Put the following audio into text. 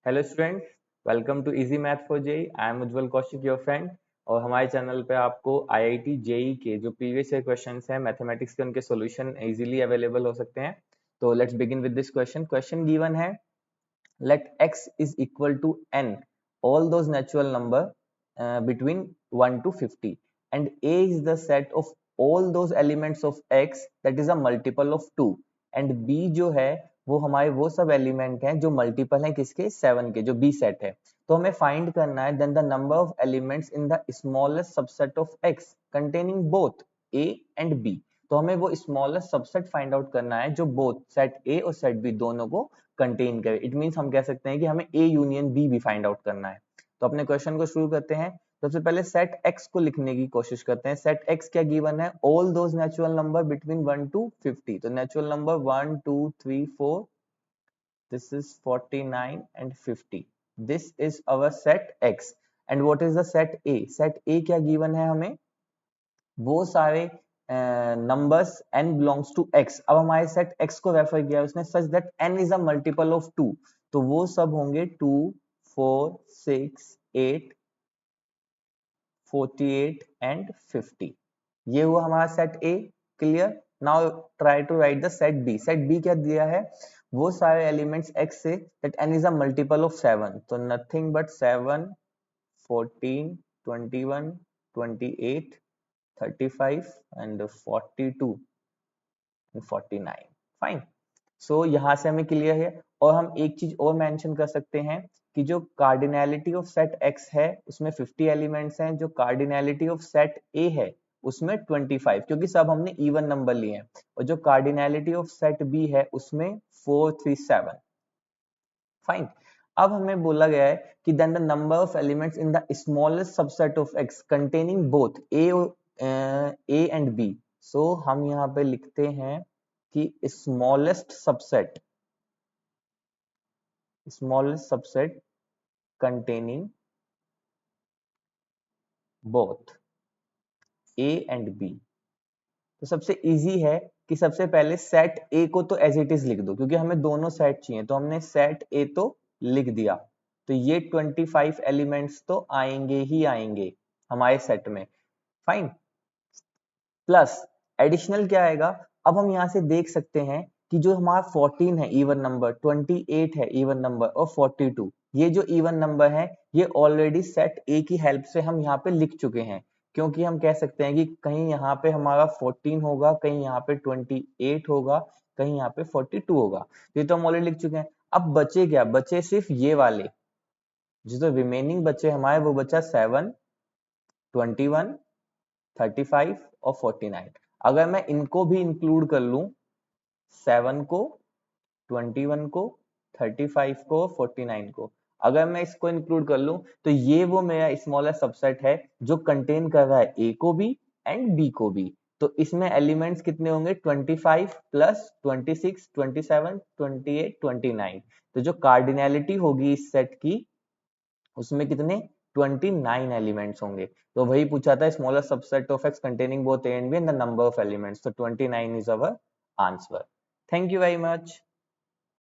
Hello students, welcome to easy math for JEE. I am Ujjwal Kaushik your friend. और हमारे channel पे आपको IIT JEE के जो प्रीवियस ईयर क्वेश्चंस हैं मैथमेटिक्स के, उनके सॉल्यूशन इजीली अवेलेबल हो सकते हैं। तो let's begin with this question. Question given है, let x is equal to n all those natural number between 1 to 50 and a is the set of all those elements of x that is a multiple of 2 and b जो है वो हमारे वो सब element हैं जो multiple हैं किसके 7 के, जो b सेट है। तो हमें फाइंड करना है then the number of elements in the smallest subset of x containing both a and b। तो हमें वो स्मॉलेस्ट सबसेट फाइंड आउट करना है जो बोथ सेट a और सेट b दोनों को कंटेन करे। इट मींस हम कह सकते हैं कि हमें A यूनियन B भी फाइंड आउट करना है। तो अपने क्वेश्चन को शुरू करते हैं। सबसे पहले सेट X को लिखने की कोशिश करते हैं। सेट X क्या गिवन है? All those natural number between 1 to 50। तो natural number 1 2 3 4, this is 49 and 50। this is our set X and what is the set A? set A क्या गिवन है हमें? वो सारे numbers n belongs to x। अब हमारे set x को refer किया उसने such that n is a multiple of 2, तो वो सब होंगे 2 4 6 8 48 एंड 50। ये हुआ हमारा set A। Clear. Now try to write the set B। Set B क्या दिया है? वो सारे एलिमेंट्स x से that n is a multiple of 7, तो nothing but 7 14 21 28 35 and 42 and 49। Fine. So यहाँ से हमें क्लियर है। और हम एक चीज और मेंशन कर सकते हैं कि जो कार्डिनैलिटी ऑफ सेट X है उसमें 50 एलिमेंट्स हैं, जो कार्डिनैलिटी ऑफ सेट A है उसमें 25, क्योंकि सब हमने इवन नंबर लिए हैं। और जो कार्डिनैलिटी ऑफ सेट B है उसमें 4 3 7। फाइन। अब हमें बोला गया है कि then the number of elements in the smallest subset of X containing both A and B। So हम यहाँ पे लिखते हैं कि smallest subset containing both A and B। तो सबसे इजी है कि सबसे पहले सेट A को तो एज इट इज लिख दो, क्योंकि हमें दोनों सेट चाहिए, तो हमने सेट A तो लिख दिया। तो ये 25 एलिमेंट्स तो आएंगे ही आएंगे हमारे सेट में। फाइन। प्लस एडिशनल क्या आएगा? अब हम यहाँ से देख सकते हैं कि जो हमारा 14 है इवन नंबर, 28 है इवन नंबर और 42, ये जो इवन नंबर है ये ऑलरेडी सेट ए की हेल्प से हम यहाँ पे लिख चुके हैं। क्योंकि हम कह सकते हैं कि कहीं यहाँ पे हमारा 14 होगा, कहीं यहाँ पे 28 होगा, कहीं यहाँ पे 42 होगा। ये तो हम ऑलरेडी लिख चुके हैं। अब बचे क्या? बचे सिर्फ ये वाले, जो तो रिमेनिंग बचे हमारे वो बचा 7 21 35 और 49। अगर मैं इनको भी इंक्लूड कर लूं, 7 को 21 को 35 को 49 को, अगर मैं इसको इंक्लूड कर लूं तो ये वो मेरा स्मॉलेस्ट सबसेट है जो कंटेन कर रहा है A को भी एंड B को भी। तो इसमें एलिमेंट्स कितने होंगे? 25 प्लस 26 27 28 29। तो जो कार्डिनैलिटी होगी इस सेट की उसमें कितने? 29 एलिमेंट्स होंगे। तो वही पूछा था, smallest subset of X containing both A and B and the number of elements। तो 29 is our answer। Thank you very much।